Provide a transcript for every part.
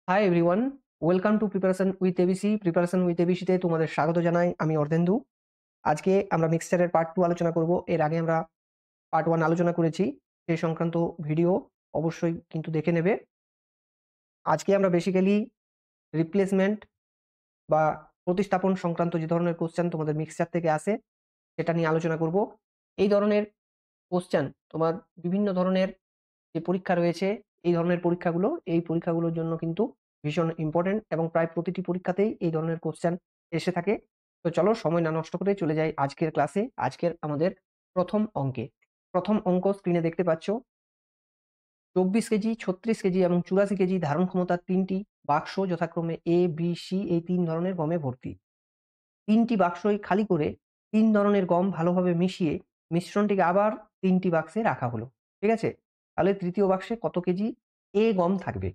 High everyone, welcome to preparation with ABC. Preparation with এবিসিতে তোমাদের স্বাগত জানাই। আমি অর্ধেন্দু। আজকে আমরা মিক্সচারের পার্ট 2 আলোচনা করব। এর আগে আমরা পার্ট 1 আলোচনা করেছি, সেই সংক্রান্ত ভিডিও অবশ্যই কিন্তু দেখে নেবে। আজকে আমরা বেসিক্যালি রিপ্লেসমেন্ট বা প্রতিস্থাপন সংক্রান্ত যে ধরনের কোশ্চেন তোমাদের মিক্সচার থেকে আসে সেটা নিয়ে আলোচনা করব। এই ধরনের কোশ্চেন তোমার বিভিন্ন ধরনের যে পরীক্ষা রয়েছে, এই পরীক্ষাগুলোর জন্য কিন্তু ভীষণ ইম্পর্টেন্ট এবং প্রায় প্রতিটি পরীক্ষাতেই এই ধরনের কোশ্চেন এসে থাকে। তো চলো সময় না নষ্ট করে চলে যাই আজকের ক্লাসে। আজকের আমাদের প্রথম অঙ্ক স্ক্রিনে দেখতে পাচ্ছ। 24 কেজি, 36 কেজি এবং 84 কেজি ধারণ ক্ষমতার 3টি বাক্স যথাক্রমে এ, বি, সি এই 3 ধরনের গমে ভর্তি। 3টি বাক্সই খালি করে 3 ধরনের গম ভালোভাবে মিশিয়ে মিশ্রণটিকে আবার 3টি বাক্সে রাখা হলো। ঠিক আছে? তাহলে তৃতীয় বাক্সে কত কেজি এ গম থাকবে?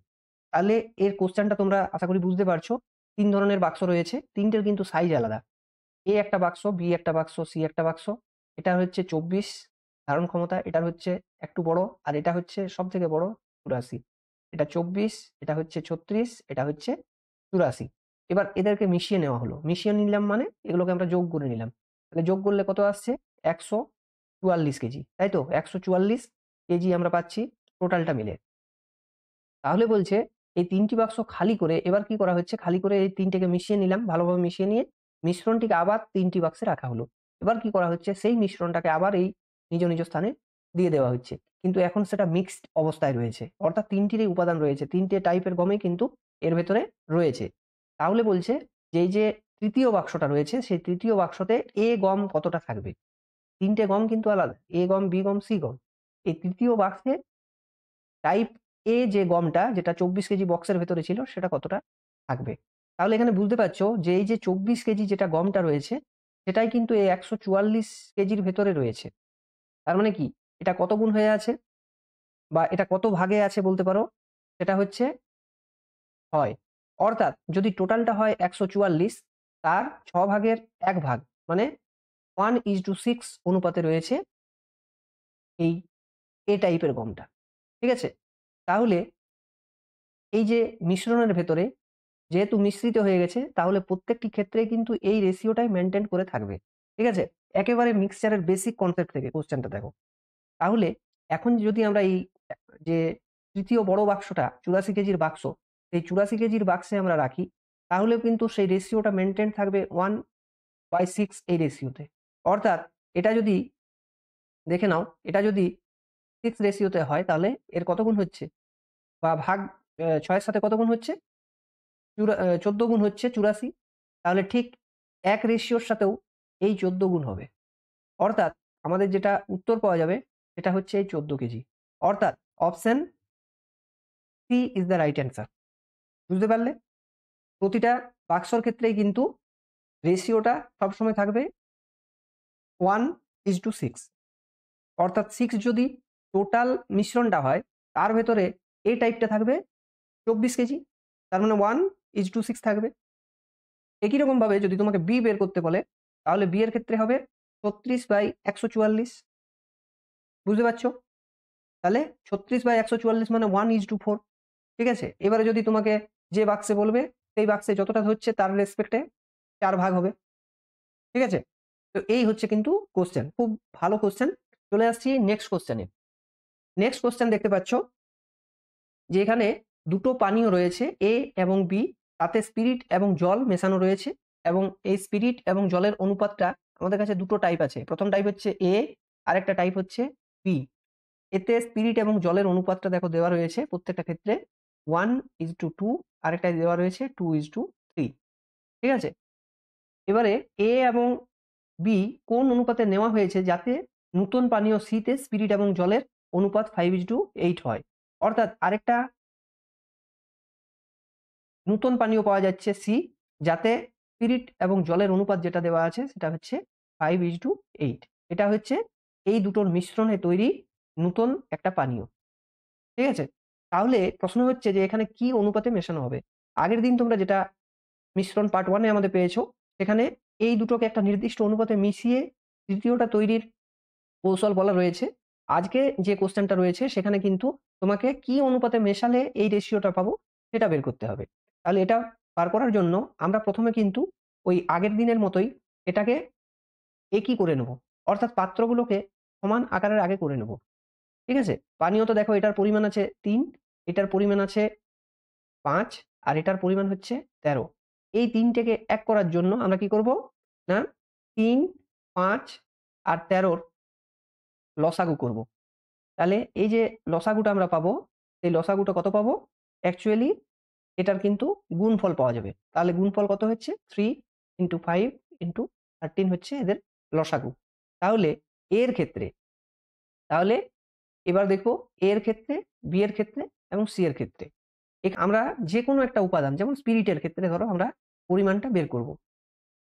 তাহলে এর কোশ্চেনটা তোমরা আশা করি বুঝতে পারছো। 3 ধরনের বাক্স রয়েছে, 3টের কিন্তু সাইজ আলাদা। এ একটা বাক্স, বি একটা বাক্স, সি একটা বাক্স। এটা হচ্ছে 24 ধারণ ক্ষমতা, এটা হচ্ছে একটু বড়, আর এটা হচ্ছে সবথেকে বড় 84। এটা 24, এটা হচ্ছে 36, এটা হচ্ছে 84। এবার এদেরকে মিশিয়ে নেওয়া হলো। মিশিয়ে নিলাম মানে এগুলোকে আমরা যোগ করে নিলাম। তাহলে যোগ করলে কত আসছে? 144 কেজি, তাই তো? 144 কেজি আমরা পাচ্ছি টোটালটা মিলে। তাহলে বলছে এই 3টি বাক্স খালি করে এবার কি করা হচ্ছে? খালি করে এই 3টেকে মিশিয়ে নিলাম, ভালোভাবে মিশিয়ে নিয়ে মিশ্রণটিকে আবার 3টি বাক্সে রাখা হলো। এবার কি করা হচ্ছে? সেই মিশ্রণটাকে আবার এই নিজ নিজ স্থানে দিয়ে দেওয়া হচ্ছে। কিন্তু এখন সেটা মিক্সড অবস্থায় রয়েছে, অর্থাৎ 3টিরই উপাদান রয়েছে, 3টে টাইপের গমই কিন্তু এর ভেতরে রয়েছে। তাহলে বলছে যে এই যে তৃতীয় বাক্সটা রয়েছে, সেই তৃতীয় বাক্সতে এ গম কতটা থাকবে? 3টে গম কিন্তু আলাদা, এ গম, বি গম, সি গম। এই তৃতীয় বাক্সে টাইপ এ যে গমটা, যেটা 24 কেজি বক্সের ভেতরে ছিল, সেটা কতটা থাকবে? তাহলে এখানে বুঝতে পারছো যে এই যে 24 কেজি যেটা গমটা রয়েছে, সেটাই কিন্তু এই 144 কেজির ভেতরে রয়েছে। তার মানে কি? এটা কত গুণ হয়ে আছে বা এটা কত ভাগে আছে বলতে পারো? সেটা হচ্ছে 6। অর্থাৎ যদি টোটালটা হয় 144, তার 6 ভাগের 1 ভাগ মানে 1:6 অনুপাতে রয়েছে এই এ টাইপের গমটা। ঠিক আছে? তাহলে এই যে মিশ্রণের ভেতরে যেহেতু মিশ্রিত হয়ে গেছে, তাহলে প্রত্যেকটি ক্ষেত্রে কিন্তু এই রেশিওটাই মেনটেন করে থাকবে। ঠিক আছে? একেবারে মিক্সচারের বেসিক কনসেপ্ট থেকে কোশ্চেনটা দেখো। তাহলে এখন যদি আমরা এই যে তৃতীয় বড় বাক্সটা 84 কেজির বাক্স, এই 84 কেজির বাক্সে আমরা রাখি, তাহলেও কিন্তু সেই রেশিওটা মেনটেন থাকবে 1/6 এই রেশিওতে। অর্থাৎ এটা যদি দেখে নাও, এটা যদি 6 রেশিওতে হয় তাহলে এর কত গুণ হচ্ছে? বা ভাগ 6 এর সাথে কত গুণ হচ্ছে? 14 গুণ হচ্ছে 84। তাহলে ঠিক 1 রেশিওর সাথেও এই 14 গুণ হবে। অর্থাৎ আমাদের যেটা উত্তর পাওয়া যাবে সেটা হচ্ছে এই 14 কেজি। অর্থাৎ option C is the right answer. বুঝতে পারলে? প্রতিটা বাক্সর ক্ষেত্রেই কিন্তু রেশিওটা সবসময় থাকবে 1:6। অর্থাৎ 6 যদি টোটাল মিশ্রণটা হয়, তার ভেতরে এই টাইপটা থাকবে 24 কেজি। তার মানে 1:6 থাকবে। একই রকমভাবে যদি তোমাকে বি বের করতে বলে, তাহলে বি এর ক্ষেত্রে হবে 36/144। বুঝতে পারছো? তাহলে 36/144 মানে 1:4। ঠিক আছে? এবারে যদি তোমাকে যে বাক্সে বলবে, সেই বাক্সে যতটা হচ্ছে তার রেসপেক্টে 4 ভাগ হবে। ঠিক আছে? তো এই হচ্ছে কিন্তু কোশ্চেন। খুব ভালো কোশ্চেন। চলে আসছি নেক্সট কোশ্চেনে। নেক্সট কোশ্চেন দেখতে পাচ্ছ যে এখানে দুটো পানীয় রয়েছে এ এবং বি, তাতে স্পিরিট এবং জল মেশানো রয়েছে এবং এই স্পিরিট এবং জলের অনুপাতটা আমাদের কাছে দুটো টাইপ আছে। প্রথম টাইপ হচ্ছে এ, আরেকটা টাইপ হচ্ছে বি। এতে স্পিরিট এবং জলের অনুপাতটা দেখো দেওয়া রয়েছে প্রত্যেকটা ক্ষেত্রে 1:2, আরেকটায় দেওয়া রয়েছে 2:3। ঠিক আছে? এবারে এ এবং বি কোন অনুপাতে নেওয়া হয়েছে যাতে নূতন পানীয় সি তে স্পিরিট এবং জলের অনুপাত 5:8 হয়? অর্থাৎ আরেকটা নূতন পানীয় পাওয়া যাচ্ছে সি, যাতে স্পিরিট এবং জলের অনুপাত যেটা দেওয়া আছে সেটা হচ্ছে 5:8। এটা হচ্ছে এই দুটোর মিশ্রণে তৈরি নূতন একটা পানীয়। ঠিক আছে? তাহলে প্রশ্ন হচ্ছে যে এখানে কি অনুপাতে মেশানো হবে? আগের দিন তোমরা যেটা মিশ্রণ পার্ট 1 এ আমাদের পেয়েছো, সেখানে এই দুটোকে একটা নির্দিষ্ট অনুপাতে মিশিয়ে তৃতীয়টা তৈরির কৌশল বলা রয়েছে। আজকে যে কোশ্চেনটা রয়েছে সেখানে কিন্তু তোমাকে কি অনুপাতে মেশালে এই রেশিওটা পাবো সেটা বের করতে হবে। তাহলে এটা বার করার জন্য আমরা প্রথমে কিন্তু ওই আগের দিনের মতোই এটাকে একই করে নেব। অর্থাৎ পাত্রগুলোকে সমান আকারের আগে করে নেব। ঠিক আছে? পানীয় তো দেখো এটার পরিমাণ আছে ৩, এটার পরিমাণ আছে ৫ আর এটার পরিমাণ হচ্ছে ১৩। এই ৩ টেকে এক করার জন্য আমরা কি করব? না ৩, ৫ আর ১৩ র লসাগু করব। তাহলে এই যে লসাগুটা আমরা পাবো, এই লসাগুটা কত পাবো? অ্যাকচুয়ালি এটার কিন্তু গুণফল পাওয়া যাবে। তাহলে গুণফল কত হচ্ছে? 3 × 5 × 13 হচ্ছে এদের লসাগু। তাহলে এর ক্ষেত্রে তাহলে এবার দেখো A এর ক্ষেত্রে, B এর ক্ষেত্রে এবং C এর ক্ষেত্রে। আমরা যেকোনো একটা উপাদান যেমন স্পিরিটের ক্ষেত্রে ধরো আমরা পরিমাণটা বের করব।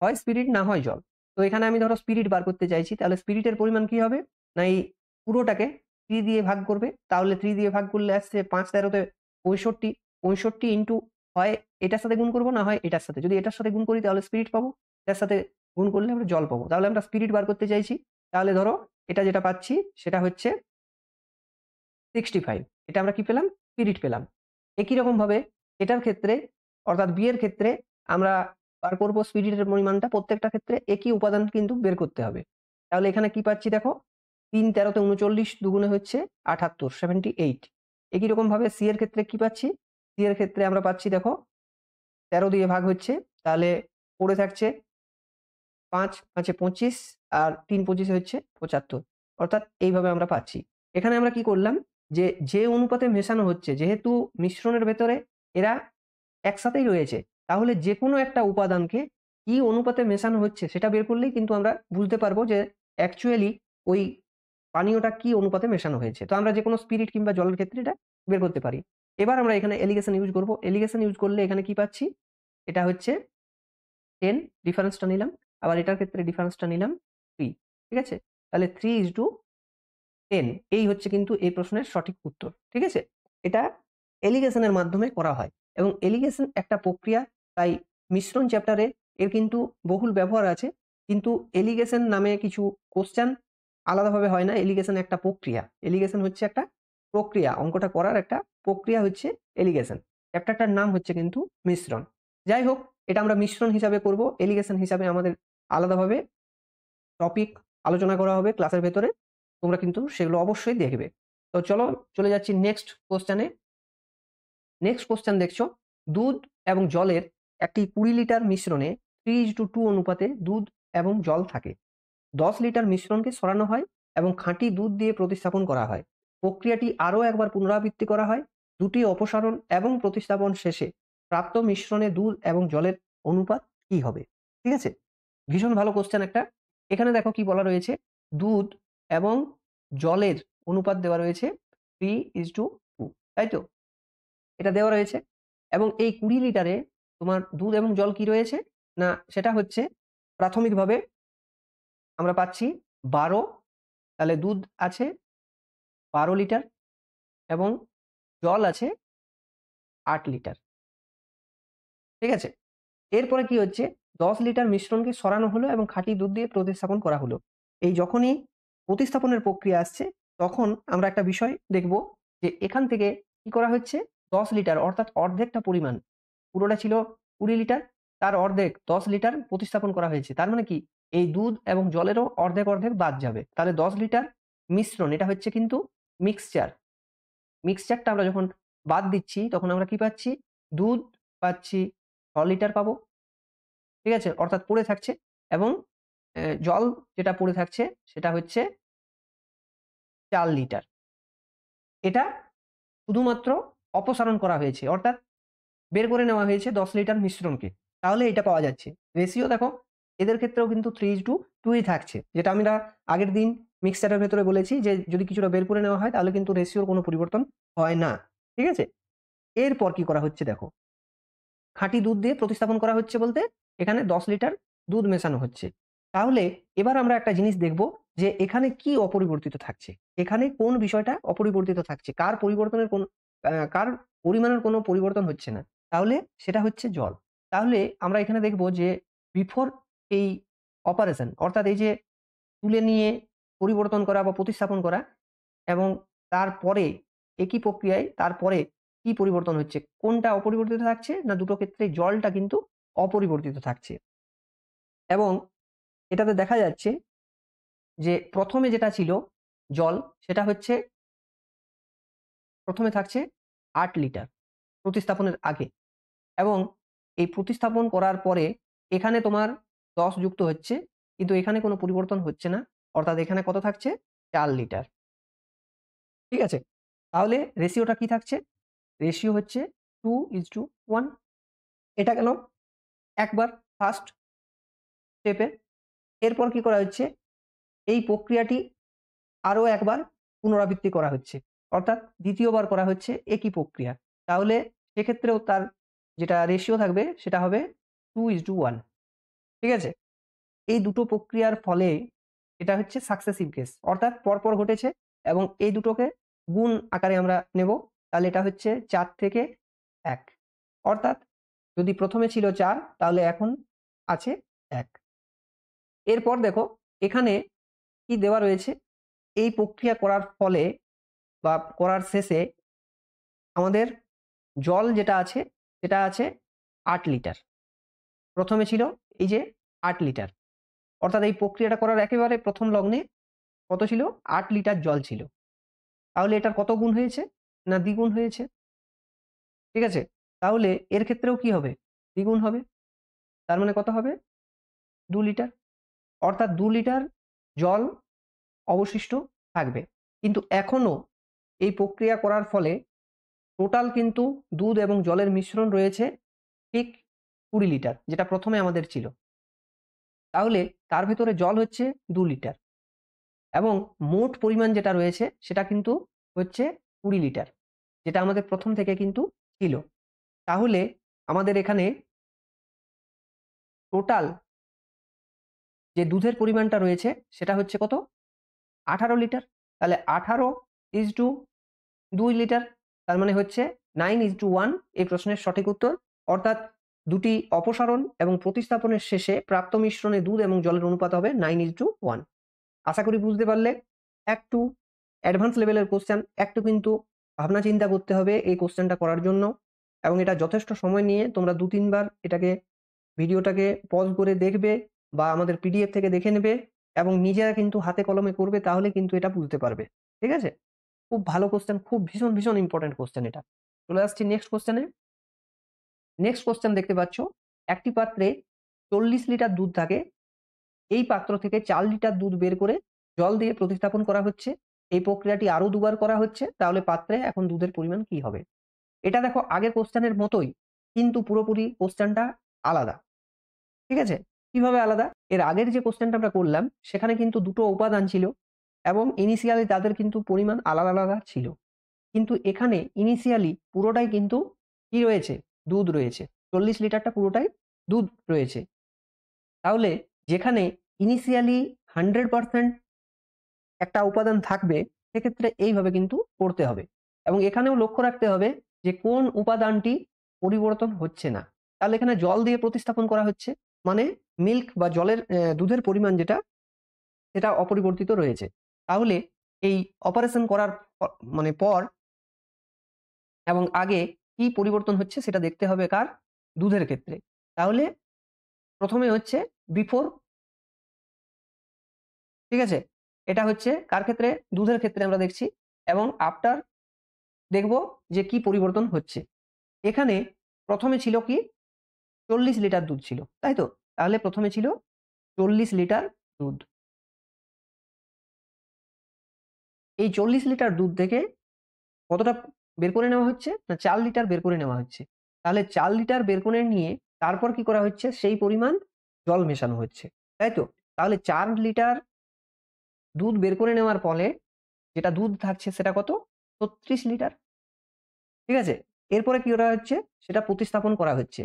হয় স্পিরিট না হয় জল। তো এখানে আমি ধরো স্পিরিট বার করতে চাইছি, তাহলে স্পিরিটের পরিমাণ কি হবে? না এই পুরোটাকে 3 দিয়ে ভাগ করবে। তাহলে 3 দিয়ে ভাগ করলে আসছে ৫ ১৩ তে ৬৫। ৬৫ ইন্টু হয় এটার সাথে গুণ করব না হয় এটার সাথে। যদি এটার সাথে গুণ করি তাহলে স্পিরিট পাবো। এটার সাথে গুণ করলে আমরা জল পাবো। তাহলে আমরা স্পিরিট বার করতে চাইছি। তাহলে ধরো এটা যেটা পাচ্ছি সেটা হচ্ছে 65, এটা আমরা কি পেলাম? স্পিরিট পেলাম। একই রকমভাবে এটার ক্ষেত্রে অর্থাৎ বি এর ক্ষেত্রে আমরা বার করব স্পিরিটের পরিমাণটা প্রত্যেকটা ক্ষেত্রে একই উপাদান কিন্তু বের করতে হবে। তাহলে এখানে কি পাচ্ছি দেখো ৩ ১৩ তে ৩৯ দুগুণে হচ্ছে ৭৮ 78। একই রকমভাবে সি এর ক্ষেত্রে কি পাচ্ছি? সি এর ক্ষেত্রে আমরা পাচ্ছি দেখো ১৩ দিয়ে ভাগ হচ্ছে, তাহলে পড়ে থাকছে ৫ ৫ এ ২৫ আর ৩ ২৫ এ হচ্ছে ৭৫। অর্থাৎ এইভাবে আমরা পাচ্ছি। এখানে আমরা কি করলাম যে অনুপাতে মেশানো হচ্ছে যেহেতু মিশ্রণের ভেতরে এরা একসাথেই রয়েছে, তাহলে যেকোনো একটা উপাদানকে কি অনুপাতে মেশানো হচ্ছে সেটা বের করলেই কিন্তু আমরা বুঝতে পারবো যে অ্যাকচুয়ালি ওই পানীয়টা কি অনুপাতে মেশানো হয়েছে। তো আমরা যেকোনো স্পিরিট কিংবা জলের ক্ষেত্রে এটা বের করতে পারি। এবার আমরা এখানে এলিগেশন ইউজ করব। এলিগেশন ইউজ করলে এখানে কি পাচ্ছি? এটা হচ্ছে 10 ডিফারেন্সটা নিলাম। আবার এটার ক্ষেত্রে ডিফারেন্সটা নিলাম 3। ঠিক আছে? তাহলে 3:10 এই হচ্ছে কিন্তু এই প্রশ্নের সঠিক উত্তর। ঠিক আছে? এটা এলিগেশন এর মাধ্যমে করা হয় এবং এলিগেশন একটা প্রক্রিয়া, তাই মিশ্রণ চ্যাপ্টারে এর কিন্তু বহুল ব্যবহার আছে। কিন্তু এলিগেশন নামে কিছু কোশ্চেন আলাদাভাবে হয় না। এলিগেশন একটা প্রক্রিয়া। এলিগেশন হচ্ছে একটা প্রক্রিয়া। অঙ্কটা করার একটা প্রক্রিয়া হচ্ছে এলিগেশন। চ্যাপ্টারটার নাম হচ্ছে কিন্তু মিশ্রণ। যাই হোক, এটা আমরা মিশ্রণ হিসাবে করব। এলিগেশন হিসাবে আমাদের আলাদাভাবে টপিক আলোচনা করা হবে ক্লাসের ভেতরে। তোমরা কিন্তু সেগুলো অবশ্যই দেখবে। তো চলো চলে যাচ্ছি নেক্সট কোশ্চেনে। নেক্সট কোশ্চেন দেখছো, দুধ এবং জলের একটি ২০ লিটার মিশ্রণে 3:2 অনুপাতে দুধ এবং জল থাকে। ১০ লিটার মিশ্রণকে সরানো হয় এবং খাঁটি দুধ দিয়ে প্রতিস্থাপন করা হয়। প্রক্রিয়াটি আরও একবার পুনরাবৃত্তি করা হয়। দুটি অপসারণ এবং প্রতিস্থাপন শেষে প্রাপ্ত মিশ্রণে দুধ এবং জলের অনুপাত কি হবে? ঠিক আছে? ভীষণ ভালো কোশ্চেন একটা। এখানে দেখো কি বলা রয়েছে, দুধ এবং জলের অনুপাত দেওয়া রয়েছে 3:2, তাই তো? এটা দেওয়া রয়েছে এবং এই ২০ লিটারে তোমার দুধ এবং জল কি রয়েছে? না সেটা হচ্ছে প্রাথমিকভাবে আমরা পাচ্ছি ১২, তাহলে দুধ আছে ১২ লিটার এবং জল আছে ৮ লিটার। ঠিক আছে? এরপরে কি হচ্ছে ১০ লিটার মিশ্রণকে সরানো হলো এবং খাঁটি দুধ দিয়ে প্রতিস্থাপন করা হলো। এই যখনই প্রতিস্থাপনের প্রক্রিয়া আসছে তখন আমরা একটা বিষয় দেখব যে এখান থেকে কি করা হচ্ছে ১০ লিটার অর্থাৎ অর্ধেকটা পরিমাণ। পুরোটা ছিল ২০ লিটার, তার অর্ধেক ১০ লিটার প্রতিস্থাপন করা হয়েছে। তার মানে কি এই দুধ এবং জলেরও অর্ধেক, অর্ধেক বাদ যাবে। তাহলে ১০ লিটার মিশ্রণ এটা হচ্ছে কিন্তু মিক্সচার। মিক্সচারটা আমরা যখন বাদ দিচ্ছি তখন আমরা কি পাচ্ছি? দুধ পাচ্ছি ৬ লিটার পাবো। ঠিক আছে? অর্থাৎ পড়ে থাকছে এবং জল যেটা পড়ে থাকছে সেটা হচ্ছে ৪ লিটার। এটা শুধুমাত্র অপসারণ করা হয়েছে। অর্থাৎ বের করে নেওয়া হয়েছে ১০ লিটার মিশ্রণকে। তাহলে এটা পাওয়া যাচ্ছে। রেশিও দেখো এদের ক্ষেত্রেও কিন্তু 3:2 ই থাকছে। যেটা আমরা আগের দিন মিক্সচারের ভেতরে বলেছি যে যদি কিছুটা বের করে নেওয়া হয় তাহলে কিন্তু রেশিওর কোনো পরিবর্তন হয় না। ঠিক আছে? এরপর কি করা হচ্ছে দেখো। খাঁটি দুধ দিয়ে প্রতিস্থাপন করা হচ্ছে বলতে এখানে ১০ লিটার দুধ মেশানো হচ্ছে। তাহলে এবার আমরা একটা জিনিস দেখব যে এখানে কি অপরিবর্তিত থাকছে? এখানে কোন বিষয়টা অপরিবর্তিত থাকছে? কার পরিমাণের কোনো পরিবর্তন হচ্ছে না। তাহলে সেটা হচ্ছে জল। তাহলে আমরা এখানে দেখব যে বিফোর এই অপারেশন অর্থাৎ এই যে তুলে নিয়ে পরিবর্তন করা বা প্রতিস্থাপন করা এবং তারপরে একই প্রক্রিয়ায় তারপরে কি পরিবর্তন হচ্ছে, কোনটা অপরিবর্তিত থাকছে না দুটো ক্ষেত্রে জলটা কিন্তু অপরিবর্তিত থাকছে। এবং এটাতে দেখা যাচ্ছে যে প্রথমে যেটা ছিল জল সেটা হচ্ছে প্রথমে থাকছে 8 লিটার প্রতিস্থাপনের আগে, এবং এই প্রতিস্থাপন করার পরে এখানে তোমার 10 যুক্ত হচ্ছে, কিন্তু এখানে কোনো পরিবর্তন হচ্ছে না, অর্থাৎ এখানে কত থাকছে 4 লিটার। ঠিক আছে, তাহলে রেশিওটা কি থাকছে, রেশিও হচ্ছে 2:1। এটা গেল একবার ফার্স্ট স্টেপে। এরপর কি করা হচ্ছে, এই প্রক্রিয়াটি আরো একবার পুনরাবৃত্তি করা হচ্ছে, অর্থাৎ দ্বিতীয়বার করা হচ্ছে একই প্রক্রিয়া। তাহলে সেক্ষেত্রেও তার যেটা রেশিও থাকবে সেটা হবে 2:1। ঠিক আছে, এই দুটো প্রক্রিয়ার ফলে এটা হচ্ছে সাকসেসিভ কেস, অর্থাৎ পরপর ঘটেছে এবং এই দুটোকে গুণ আকারে আমরা নেব। তাহলে এটা হচ্ছে 4 থেকে 1, অর্থাৎ যদি প্রথমে ছিল 4 তাহলে এখন আছে 1। এরপর দেখো এখানে কি দেওয়া রয়েছে, এই প্রক্রিয়া করার ফলে বা করার শেষে আমাদের জল যেটা আছে সেটা আছে 8 লিটার। প্রথমে ছিল এই যে 8 লিটার, অর্থাৎ এই প্রক্রিয়াটা করার একেবারে প্রথম লগ্নে কত ছিল, 8 লিটার জল ছিল। তাহলে এটার কত গুণ হয়েছে, না দ্বিগুণ হয়েছে। ঠিক আছে, তাহলে এর ক্ষেত্রেও কি হবে, দ্বিগুণ হবে। তার মানে কত হবে, 2 লিটার, অর্থাৎ 2 লিটার জল অবশিষ্ট থাকবে। কিন্তু এখনো এই প্রক্রিয়া করার ফলে টোটাল কিন্তু দুধ এবং জলের মিশ্রণ রয়েছে ঠিক 20 লিটার, যেটা প্রথমে আমাদের ছিল। তাহলে তার ভেতরে জল হচ্ছে 2 লিটার এবং মোট পরিমাণ যেটা রয়েছে সেটা কিন্তু হচ্ছে 20 লিটার, যেটা আমাদের প্রথম থেকে কিন্তু ছিল। তাহলে আমাদের এখানে টোটাল যে দুধের পরিমাণটা রয়েছে সেটা হচ্ছে কত, 18 লিটার। তাহলে 18:2 লিটার, তার মানে হচ্ছে 9:1 এই প্রশ্নের সঠিক উত্তর। অর্থাৎ দুটি অপসারণ এবং প্রতিস্থাপনের শেষে প্রাপ্ত মিশ্রণে দুধ এবং জলের অনুপাত হবে 9:1। আশা করি বুঝতে পারলে। একটু অ্যাডভান্স লেভেলের কোশ্চেন, একটু কিন্তু ভাবনা চিন্তা করতে হবে এই কোশ্চেনটা করার জন্য, এবং এটা যথেষ্ট সময় নিয়ে তোমরা 2-3 বার এটাকে ভিডিওটাকে পজ করে দেখবে বা আমাদের পিডিএফ থেকে দেখে নেবে এবং নিজেরা কিন্তু হাতে কলমে করবে, তাহলে কিন্তু এটা বুঝতে পারবে। ঠিক আছে, খুব ভালো কোশ্চেন, খুব ভীষণ ভীষণ ইম্পর্টেন্ট কোশ্চেন এটা। চলে আসছি নেক্সট কোশ্চেনে। নেক্সট কোশ্চেন দেখতে পাচ্ছ, একটি পাত্রে 40 লিটার দুধ থাকে, এই পাত্র থেকে 4 লিটার দুধ বের করে জল দিয়ে প্রতিস্থাপন করা হচ্ছে। এই প্রক্রিয়াটি আরো দুবার করা হচ্ছে, তাহলে পাত্রে এখন দুধের পরিমাণ কি হবে। এটা দেখো আগের কোশ্চেনের মতোই, কিন্তু পুরোপুরি কোশ্চেনটা আলাদা। ঠিক আছে, কিভাবে আলাদা, এর আগের যে কোশ্চেনটা আমরা করলাম সেখানে কিন্তু দুটো উপাদান ছিল এবং ইনিশিয়ালি তাদের কিন্তু পরিমাণ আলাদা আলাদা ছিল, কিন্তু এখানে ইনিশিয়ালি পুরোটাই কিন্তু কি রয়েছে, দুধ রয়েছে। 40 লিটারটা পুরোটাই দুধ রয়েছে। তাহলে যেখানে ইনিশিয়ালি 100% একটা উপাদান থাকবে, সেক্ষেত্রে এইভাবে কিন্তু করতে হবে এবং এখানেও লক্ষ্য রাখতে হবে যে কোন উপাদানটি পরিবর্তন হচ্ছে না। তাহলে এখানে জল দিয়ে প্রতিস্থাপন করা হচ্ছে, মানে মিল্ক বা জলের দুধের পরিমাণ যেটা সেটা অপরিবর্তিত রয়েছে। তাহলে এই অপারেশন করার মানে পর এবং আগে কি পরিবর্তন হচ্ছে সেটা দেখতে হবে কার, দুধের ক্ষেত্রে। তাহলে প্রথমে হচ্ছে বিফোর। ঠিক আছে, এটা হচ্ছে কার ক্ষেত্রে, দুধের ক্ষেত্রে আমরা দেখছি, এবং আফটার দেখব যে কি পরিবর্তন হচ্ছে। এখানে প্রথমে ছিল কি, 40 লিটার দুধ ছিল, তাই তো। তাহলে প্রথমে ছিল 40 লিটার দুধ। এই 40 লিটার দুধ থেকে কতটা বের করে নেওয়া হচ্ছে, না 4 লিটার বের করে নেওয়া হচ্ছে। তাহলে 4 লিটার বের করে নিয়ে তারপর কি করা হচ্ছে, সেই পরিমাণ জল মেশানো হচ্ছে, তাই তো। তাহলে 4 লিটার দুধ বের করে নেওয়ার ফলে যেটা দুধ থাকছে সেটা কত, 36 লিটার। ঠিক আছে, এরপরে কি করা হচ্ছে, সেটা প্রতিস্থাপন করা হচ্ছে।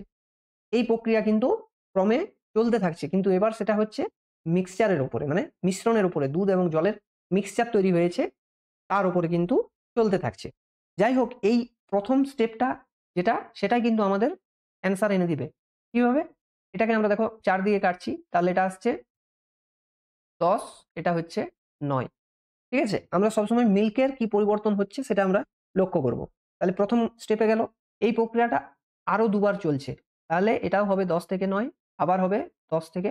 এই প্রক্রিয়া কিন্তু ক্রমে চলতে থাকছে, কিন্তু এবার সেটা হচ্ছে মিক্সচারের উপরে, মানে মিশ্রণের উপরে, দুধ এবং জলের মিক্সচার তৈরি হয়েছে তার উপরে কিন্তু চলতে থাকছে। যাই হোক, এই প্রথম স্টেপটা যেটা, সেটাই কিন্তু আমাদের অ্যান্সার এনে দিবে। কিভাবে, এটাকে আমরা দেখো 4 দিয়ে কাটছি, তাহলে এটা আসছে 10, এটা হচ্ছে 9। ঠিক আছে, আমরা সবসময় মিল্কের কি পরিবর্তন হচ্ছে সেটা আমরা লক্ষ্য করব। তাহলে প্রথম স্টেপে গেল। এই প্রক্রিয়াটা আরো দুবার চলছে, তাহলে এটাও হবে 10 থেকে 9, আবার হবে 10 থেকে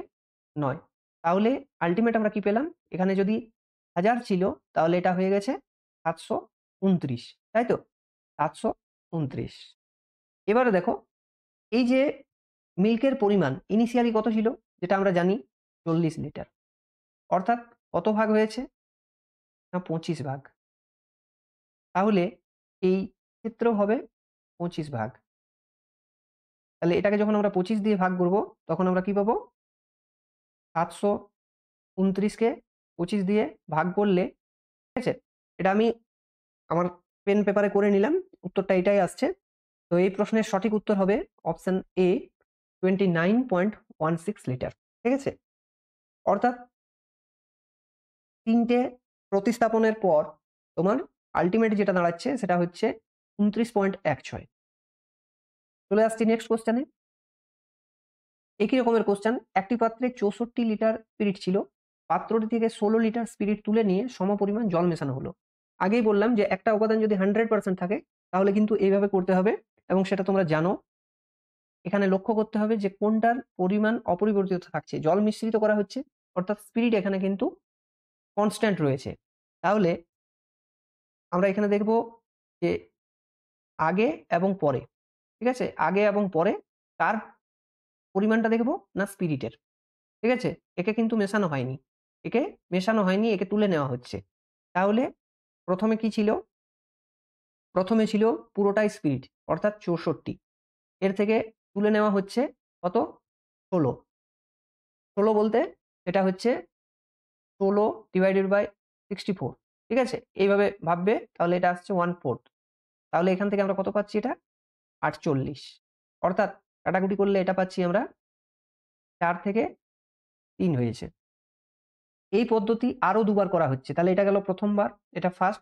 9। তাহলে আলটিমেট আমরা কি পেলাম? এখানে যদি 1000 ছিল তাহলে এটা হয়ে গেছে 729, তাই তো? 729। এবারে দেখো, এই যে মিল্কের পরিমাণ ইনিশিয়ালি কত ছিল? যেটা আমরা জানি 40 লিটার। অর্থাৎ কত ভাগ হয়েছে? না 25 ভাগ। তাহলে এই ক্ষেত্রেও হবে 25 ভাগ। তাহলে এটাকে যখন আমরা 25 দিয়ে ভাগ করব, তখন আমরা কি পাবো? 729 কে 25 দিয়ে ভাগ করলে, ঠিক আছে? এটা আমি আমার পেন পেপারে করে নিলাম, উত্তরটা এটাই আসছে। তো এই প্রশ্নের সঠিক উত্তর হবে অপশন এ, 29.16 লিটার। ঠিক আছে? অর্থাৎ 3টে প্রতিস্থাপনের পর তোমার আল্টিমেট যেটা দাঁড়াচ্ছে সেটা হচ্ছে 29.16। চলে আসছি নেক্সট কোশ্চেনে। একই রকমের কোশ্চেন। একটি পাত্রে 64 লিটার স্পিরিট ছিল। পাত্রটি থেকে 16 লিটার স্পিরিট তুলে নিয়ে সমপরিমাণ জল মেশানো হলো। আগেই বললাম যে একটা উপাদান যদি 100% থাকে তাহলে কিন্তু এইভাবে করতে হবে, এবং সেটা তোমরা জানো। এখানে লক্ষ্য করতে হবে যে কোনটার পরিমাণ অপরিবর্তিত থাকছে। জল মিশ্রিত করা হচ্ছে, অর্থাৎ স্পিরিট এখানে কিন্তু কনস্ট্যান্ট রয়েছে। তাহলে আমরা এখানে দেখব যে আগে এবং পরে, ঠিক আছে? আগে এবং পরে কার পরিমাণটা দেখব? না স্পিরিটের। ঠিক আছে? একে কিন্তু মেশানো হয়নি। একে মেশানো হয়নি, একে তুলে নেওয়া হচ্ছে। তাহলে প্রথমে কি ছিল? প্রথমে ছিল পুরোটাই স্পিরিট, অর্থাৎ 64। এর থেকে তুলে নেওয়া হচ্ছে কত? 16। 16 বলতে এটা হচ্ছে 16 ডিভাইডেড বাই 64। ঠিক আছে? এইভাবে ভাববে, তাহলে এটা আসছে 1/4। তাহলে এখান থেকে আমরা কত পাচ্ছি? এটা 48। অর্থাৎ কাটাকুটি করলে এটা পাচ্ছি আমরা 4 থেকে 3 হয়েছে। এই পদ্ধতি আরো দুবার করা হচ্ছে। তাহলে এটা গেল প্রথমবার, এটা ফার্স্ট।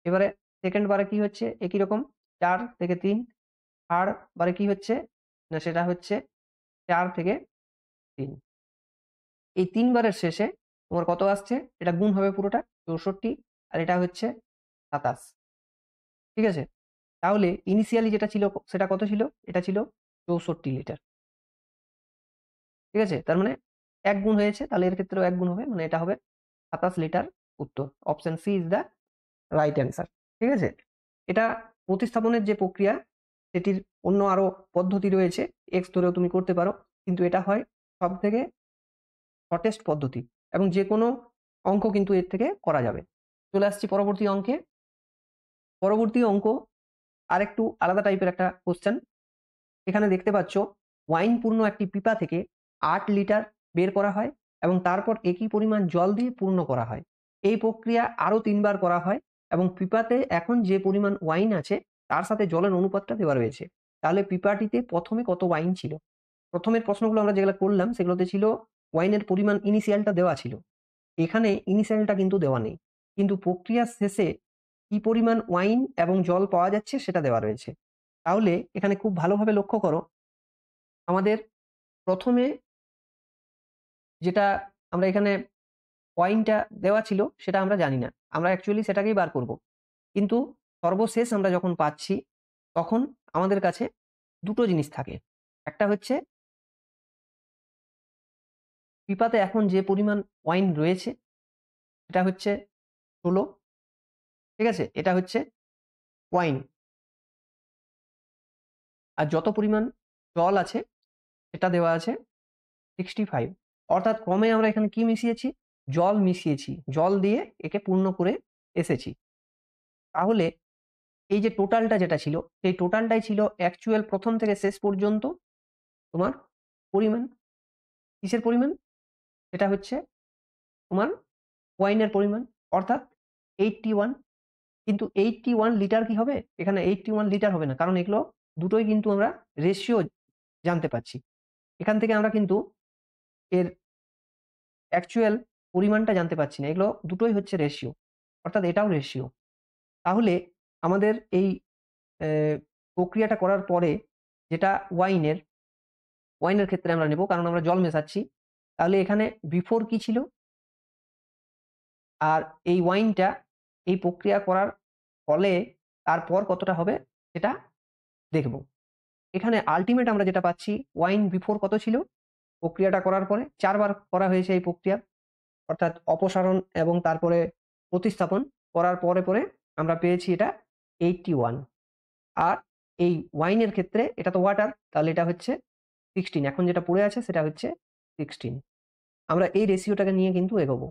এবারে সেকেন্ড বারে কি হচ্ছে? একই রকম 4 থেকে 3। থার্ড বারে কি হচ্ছে? না সেটা হচ্ছে 4 থেকে 3। এই 3 বারের শেষে তোমার কত আসছে? এটা গুণ হবে পুরোটা 64, আর এটা হচ্ছে 27। ঠিক আছে? তাহলে ইনিশিয়ালি যেটা ছিল সেটা কত ছিল? এটা ছিল 64 লিটার। ঠিক আছে? তার মানে 1 গুণ হয়েছে, তাহলে এর ক্ষেত্রেও 1 গুণ হবে, মানে এটা হবে 27 লিটার। উত্তর option C is the right answer. ঠিক আছে? এটা প্রতিস্থাপনের যে প্রক্রিয়া, সেটির অন্য আরো পদ্ধতি রয়েছে। এক্স ধরেও তুমি করতে পারো, কিন্তু এটা হয় সবথেকে শর্টেস্ট পদ্ধতি, এবং যে কোনো অঙ্ক কিন্তু এর থেকে করা যাবে। চলে আসছি পরবর্তী অঙ্কে। পরবর্তী অঙ্ক আরেকটু আলাদা টাইপের একটা কোশ্চেন। এখানে দেখতে পাচ্ছ ওয়াইন পূর্ণ একটি পিপা থেকে 8 লিটার বের করা হয় এবং তারপর একই পরিমাণ জল দিয়ে পূর্ণ করা হয়। এই প্রক্রিয়া আরো 3 বার করা হয় এবং পিপাতে এখন যে পরিমাণ ওয়াইন আছে তার সাথে জলের অনুপাতটা দেওয়া রয়েছে। তাহলে পিপাটিতে প্রথমে কত ওয়াইন ছিল? প্রথমের প্রশ্নগুলো আমরা যেগুলো করলাম সেগুলোতে ছিল ওয়াইনের পরিমাণ ইনিশিয়ালটা দেওয়া ছিল। এখানে ইনিশিয়ালটা কিন্তু দেওয়া নেই, কিন্তু প্রক্রিয়ার শেষে কি পরিমাণ ওয়াইন এবং জল পাওয়া যাচ্ছে সেটা দেওয়া রয়েছে। তাহলে এখানে খুব ভালোভাবে লক্ষ্য করো, আমাদের প্রথমে যেটা আমরা এখানে ওয়াইনটা দেওয়া ছিল সেটা আমরা জানি না, আমরা অ্যাকচুয়ালি সেটাকেই বার করব। কিন্তু সর্বশেষ আমরা যখন পাচ্ছি তখন আমাদের কাছে দুটো জিনিস থাকে। একটা হচ্ছে পিপাতে এখন যে পরিমাণ ওয়াইন রয়েছে সেটা হচ্ছে 16। ঠিক আছে? এটা হচ্ছে ওয়াইন। আর যত পরিমাণ জল আছে সেটা দেওয়া আছে 65। অর্থাৎ ক্রমে আমরা এখানে কি মিশিয়েছি? জল মিশিয়েছি। জল দিয়ে একে পূর্ণ করে এসেছি। তাহলে এই যে টোটালটা যেটা ছিল, সেই টোটালটাই ছিল অ্যাকচুয়াল প্রথম থেকে শেষ পর্যন্ত তোমার পরিমাণ। কিসের পরিমাণ? এটা হচ্ছে তোমার ওয়াইনের পরিমাণ, অর্থাৎ 81। কিন্তু 81 লিটার কি হবে? এখানে 81 লিটার হবে না, কারণ এগুলো দুটোই কিন্তু আমরা রেশিও জানতে পারছি। এখান থেকে আমরা কিন্তু এর অ্যাকচুয়াল পরিমাণটা জানতে পারছি না। এগুলো দুটোই হচ্ছে রেশিও, অর্থাৎ এটাও রেশিও। তাহলে আমাদের এই প্রক্রিয়াটা করার পরে যেটা ওয়াইনের ক্ষেত্রে আমরা নেব, কারণ আমরা জল মেশাচ্ছি। তাহলে এখানে বিফোর কি ছিল? আর এই ওয়াইনটা এই প্রক্রিয়া করার ফলে তারপর কতটা হবে? সেটা দেখব। এখানে আল্টিমেট আমরা যেটা পাচ্ছি, ওয়াইন বিফোর কত ছিল? প্রক্রিয়াটা করার পরে 4 বার করা হয়েছে এই প্রক্রিয়া, অর্থাৎ অপসারণ এবং তারপরে প্রতিস্থাপন করার পরে আমরা পেয়েছি এটা 81। আর এই ওয়াইনের ক্ষেত্রে এটা তো ওয়াটার, তাহলে এটা হচ্ছে 16। এখন যেটা পড়ে আছে সেটা হচ্ছে 16। আমরা এই রেশিওটাকে নিয়ে কিন্তু এগোবো।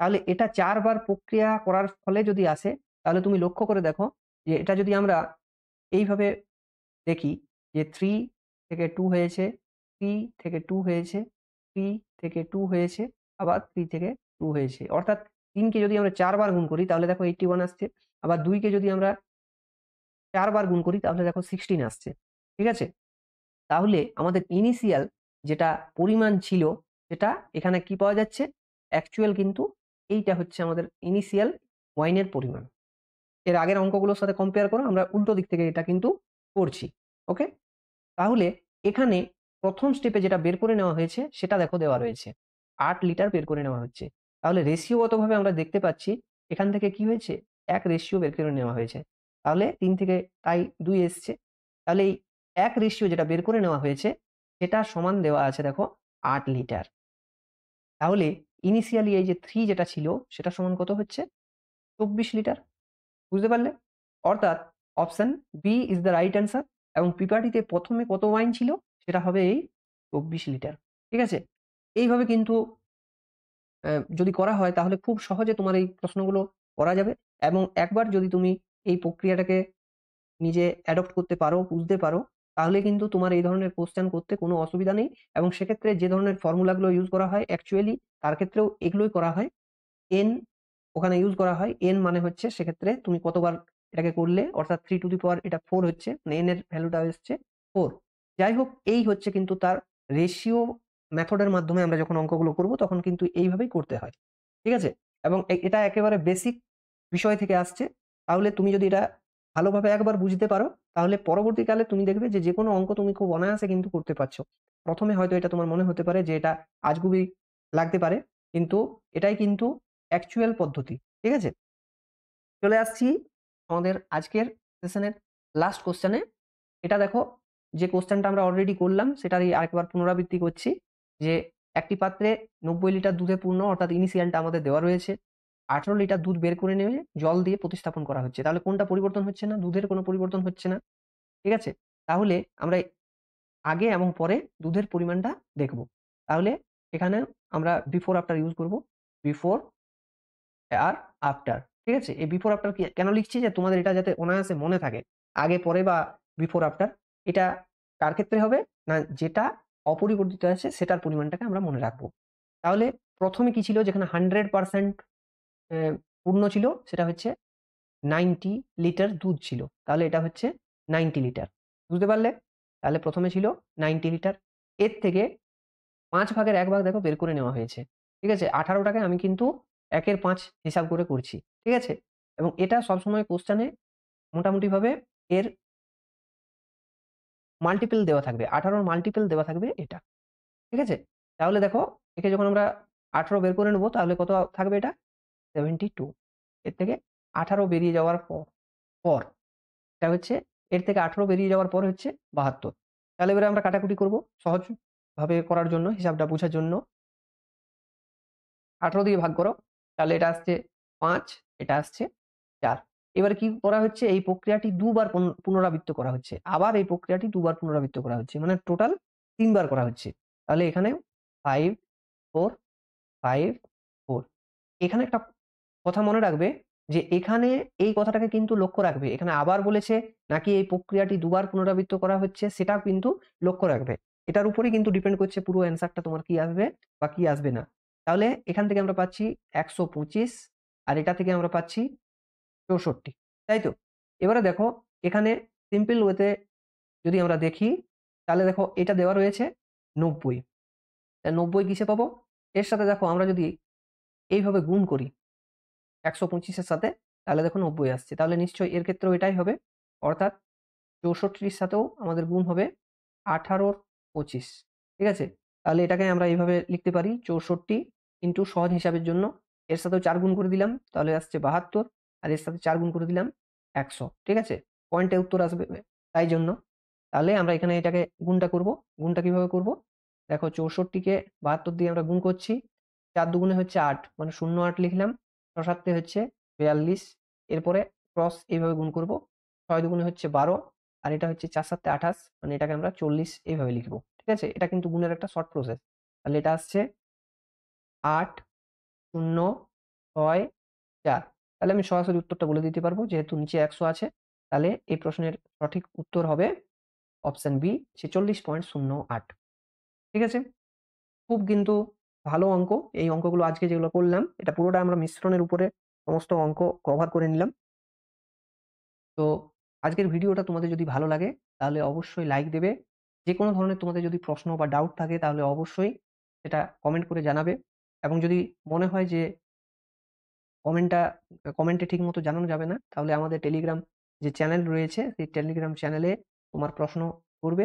তাহলে এটা 4 বার প্রক্রিয়া করার ফলে যদি আসে, তাহলে তুমি লক্ষ্য করে দেখো যে এটা যদি আমরা এইভাবে দেখি যে 3 থেকে 2 হয়েছে, 3 থেকে 2 হয়েছে, 3 থেকে 2 হয়েছে, আবার 3 থেকে 2 হয়েছে। অর্থাৎ 3 কে যদি আমরা 4 বার গুণ করি তাহলে দেখো 81 আসছে। আবার 2 কে যদি আমরা 4 বার গুণ করি তাহলে দেখো 16 আসছে। ঠিক আছে? তাহলে আমাদের ইনিশিয়াল যেটা পরিমাণ ছিল সেটা এখানে কি পাওয়া যাচ্ছে? অ্যাকচুয়াল কিন্তু এইটা হচ্ছে আমাদের ইনিশিয়াল ওয়াইনের পরিমাণ। এর আগের অঙ্কগুলোর সাথে কম্পেয়ার করো, আমরা উল্টো দিক থেকে এটা কিন্তু করছি। ওকে? তাহলে এখানে ১ম স্টেপে যেটা বের করে নেওয়া হয়েছে সেটা দেখো দেওয়া রয়েছে। ৮ লিটার বের করে নেওয়া হচ্ছে। তাহলে রেশিওগতভাবে আমরা দেখতে পাচ্ছি এখান থেকে কি হয়েছে? ১ রেশিও বের করে নেওয়া হয়েছে। তাহলে ৩ থেকে তাই ২ এসছে। তাহলে এই ১ রেশিও যেটা বের করে নেওয়া হয়েছে সেটা সমান দেওয়া আছে দেখো ৮ লিটার। তাহলে ইনিশিয়ালি এই যে ৩ যেটা ছিল সেটা সমান কত হচ্ছে? ২৪ লিটার। বুঝতে পারলে? অর্থাৎ option B is the right answer এবং পিপাটিতে ১ম এ কত ওয়াইন ছিল? সেটা হবে এই ২৪ লিটার। ঠিক আছে? এইভাবে কিন্তু যদি করা হয় তাহলে খুব সহজে তোমার এই প্রশ্নগুলো করা যাবে এবং একবার যদি তুমি এই প্রক্রিয়াটাকে নিজে অ্যাডপ্ট করতে পারো, বুঝতে পারো, তাহলে কিন্তু তোমার এই ধরনের কোয়েশ্চেন করতে কোনো অসুবিধা নেই এবং সেক্ষেত্রে যে ধরনের ফর্মুলাগুলো ইউজ করা হয় অ্যাকচুয়ালি তার ক্ষেত্রেও এগুলোই করা হয়। n ওখানে ইউজ করা হয়। n মানে হচ্ছে সেক্ষেত্রে তুমি কতবার এটাকে করলে, অর্থাৎ 3 টু দি পাওয়ার এটা 4 হচ্ছে। মানে n এর ভ্যালুটা এসছে 4। যাই হোক এই হচ্ছে কিন্তু তার রেশিও মেথডের মাধ্যমে আমরা যখন অঙ্কগুলো করব তখন কিন্তু এইভাবেই করতে হয়। ঠিক আছে? এবং এটা একেবারে বেসিক বিষয় থেকে আসছে। তাহলে তুমি যদি এটা ভালোভাবে একবার বুঝতে পারো তাহলে পরবর্তীকালে তুমি দেখবে যে যেকোনো অঙ্ক তুমি খুব অনায়াসে কিন্তু করতে পারছো। ১ম এ হয়তো এটা তোমার মনে হতে পারে যে এটা আজগুবি লাগতে পারে। কিন্তু এটাই কিন্তু অ্যাকচুয়াল পদ্ধতি। ঠিক আছে? চলে আসছি আমাদের আজকের সেশনের লাস্ট কোয়েশ্চেনে। এটা দেখো যে কোয়েশ্চেনটা আমরা অলরেডি করলাম সেটারই আরেকবার পুনরাবৃত্তি করছি যে একটি পাত্রে ৯০ লিটার দুধে পূর্ণ, অর্থাৎ ইনিশিয়ালটা আমাদের দেওয়া রয়েছে। ১৮ লিটার দুধ বের করে নিয়ে জল দিয়ে প্রতিস্থাপন করা হচ্ছে। তাহলে কোনটা পরিবর্তন হচ্ছে না? দুধের কোনো পরিবর্তন হচ্ছে না। ঠিক আছে? তাহলে আমরা আগে এবং পরে দুধের পরিমাণটা দেখব। তাহলে এখানে আমরা বিফোর আফটার ইউজ করব। বিফোর আর আফটার। ঠিক আছে? এই বিফোর আফটার কেন লিখছি? যে তোমাদের এটা যাতে অনায়াসে মনে থাকে। আগে পরে বা বিফোর আফটার এটা কার ক্ষেত্রে হবে? না যেটা অপরিবর্তিত আছে সেটার পরিমাণটাকে আমরা মনে রাখবো। তাহলে ১ম এ কি ছিল? যেখানে 100% পূর্ণ ছিল সেটা হচ্ছে 90 লিটার দুধ ছিল। তাহলে এটা হচ্ছে 90 লিটার। বুঝতে পারলে? তাহলে ১ম এ ছিল 90 লিটার। এর থেকে ৫ ভাগের ১ ভাগ দেখো বের করে নেওয়া হয়েছে। ঠিক আছে? ১৮ টাকে আমি কিন্তু ১ এর ৫ হিসাব করে করছি। ঠিক আছে? এবং এটা সবসময় কোয়েশ্চেনে মোটামুটিভাবে এর মাল্টিপল দেওয়া থাকবে। ১৮ র মাল্টিপল দেওয়া থাকবে এটা। ঠিক আছে? তাহলে দেখো একে যখন আমরা ১৮ বের করে নেব তাহলে কত থাকবে এটা? 72। এর থেকে ১৮ বেরিয়ে যাওয়ার পর এটা হচ্ছে, এর থেকে ১৮ বেরিয়ে যাওয়ার পর হচ্ছে ৭২। তাহলে এবারে আমরা কাটাকুটি করব সহজভাবে করার জন্য, হিসাবটা বোঝার জন্য। ১৮ দিয়ে ভাগ করো। তাহলে এটা আসছে ৫, এটা আসছে ৪। এবারে কি করা হচ্ছে? এই প্রক্রিয়াটি দুবার পুনরাবৃত্ত করা হচ্ছে। আবার এই প্রক্রিয়াটি দুবার পুনরাবৃত্ত করা হচ্ছে। মানে টোটাল ৩ বার করা হচ্ছে। তাহলে এখানে ৫, ৪, ৫, ৪। এখানে একটা কথা মনে রাখবে যে এখানে এই কথাটাকে কিন্তু লক্ষ্য রাখবে। এখানে আবার বলেছে নাকি এই প্রক্রিয়াটি দুবার পুনরাবৃত্ত করা হচ্ছে সেটাও কিন্তু লক্ষ্য রাখবে। এটার উপরেই কিন্তু ডিপেন্ড করছে পুরো অ্যান্সারটা তোমার কি আসবে বা কি আসবে না। তাহলে এখান থেকে আমরা পাচ্ছি ১২৫ আর এটা থেকে আমরা পাচ্ছি ৬৪। তাই তো? এবারে দেখো এখানে সিম্পল ওয়েতে যদি আমরা দেখি তাহলে দেখো এটা দেওয়া রয়েছে ৯০। ৯০ কিসে পাবো? এর সাথে দেখো আমরা যদি এইভাবে গুণ করি ১২৫ এর সাথে তাহলে দেখো ৯০ আসছে। তাহলে নিশ্চয়ই এর ক্ষেত্রেও এটাই হবে। অর্থাৎ ৬৪ র সাথেও আমাদের গুণ হবে ১৮ র ২৫। ঠিক আছে? তাহলে এটাকে আমরা এইভাবে লিখতে পারি ৬৪ ইন্টু সহজ হিসাবের জন্য এর সাথেও ৪ গুণ করে দিলাম। তাহলে আসছে ৭২ আর এর সাথে ৪ গুণ করে দিলাম ১০০। ঠিক আছে? পয়েন্টে উত্তর আসবে, তাই জন্য। তাহলে আমরা এখানে এটাকে গুণটা করব। গুণটা কিভাবে করব? দেখো 64 কে 72 দিয়ে আমরা গুণ করছি। 4 দুগুণে হচ্ছে 8, মানে 08 লিখলাম। 6 সাতে হচ্ছে 42, এরপরে ক্রস এইভাবে গুণ করব। 6 দুগুণে হচ্ছে 12, আর এটা হচ্ছে 4 সাতে 28, মানে এটাকে আমরা 40 এইভাবে লিখবো। ঠিক আছে? এটা কিন্তু গুণের একটা শর্ট প্রসেস। তাহলে এটা আসছে 8, 0, 6, 4। তাহলে আমি সরাসরি উত্তরটা বলে দিতে পারবো, যেহেতু নিচে 100 আছে। তাহলে এই প্রশ্নের সঠিক উত্তর হবে অপশন বি, 46.08। ঠিক আছে? খুব কিন্তু ভালো অঙ্ক। এই অঙ্কগুলো আজকে যেগুলো করলাম, এটা পুরোটা আমরা মিশ্রণের উপরে সমস্ত অঙ্ক কভার করে নিলাম। তো আজকের ভিডিওটা তোমাদের যদি ভালো লাগে তাহলে অবশ্যই লাইক দেবে। যেকোনো ধরনের তোমাদের যদি প্রশ্ন বা ডাউট থাকে তাহলে অবশ্যই সেটা কমেন্ট করে জানাবে। এবং যদি মনে হয় যে কমেন্টটা কমেন্টে ঠিকমতো জানানো যাবে না, তাহলে আমাদের টেলিগ্রাম যে চ্যানেল রয়েছে, সেই টেলিগ্রাম চ্যানেলে তোমার প্রশ্ন করবে।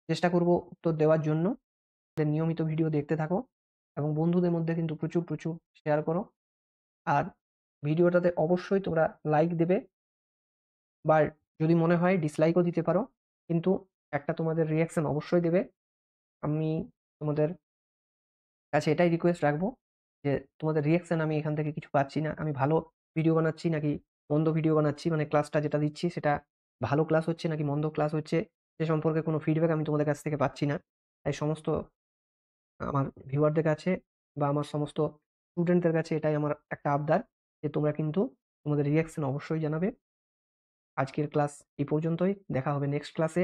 চেষ্টা করব উত্তর দেওয়ার জন্য। নিয়মিত ভিডিও দেখতে থাকো এবং বন্ধুদের মধ্যে কিন্তু প্রচুর, প্রচুর শেয়ার করো। আর ভিডিওটাতে অবশ্যই তোমরা লাইক দেবে, বা যদি মনে হয় ডিসলাইকও দিতে পারো। কিন্তু একটা তোমাদের রিঅ্যাকশন অবশ্যই দেবে। আমি তোমাদের কাছে এটাই রিকোয়েস্ট রাখবো যে তোমাদের রিঅ্যাকশন আমি এখান থেকে কিছু পাচ্ছি না। আমি ভালো ভিডিও বানাচ্ছি নাকি মন্দ ভিডিও বানাচ্ছি, মানে ক্লাসটা যেটা দিচ্ছি সেটা ভালো ক্লাস হচ্ছে নাকি মন্দ ক্লাস হচ্ছে, সে সম্পর্কে কোনো ফিডব্যাক আমি তোমাদের কাছ থেকে পাচ্ছি না। তাই সমস্ত আমার ভিউয়ারদের কাছে বা আমার সমস্ত স্টুডেন্টদের কাছে এটাই আমার একটা আবদার, যে তোমরা কিন্তু তোমাদের রিঅ্যাকশন অবশ্যই জানাবে। আজকের ক্লাস এই পর্যন্তই। দেখা হবে নেক্সট ক্লাসে।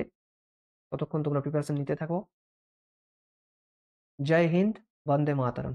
ততক্ষণ তোমরা প্রিপারেশন নিতে থাকো। জয় হিন্দ, বন্দে মাতরম।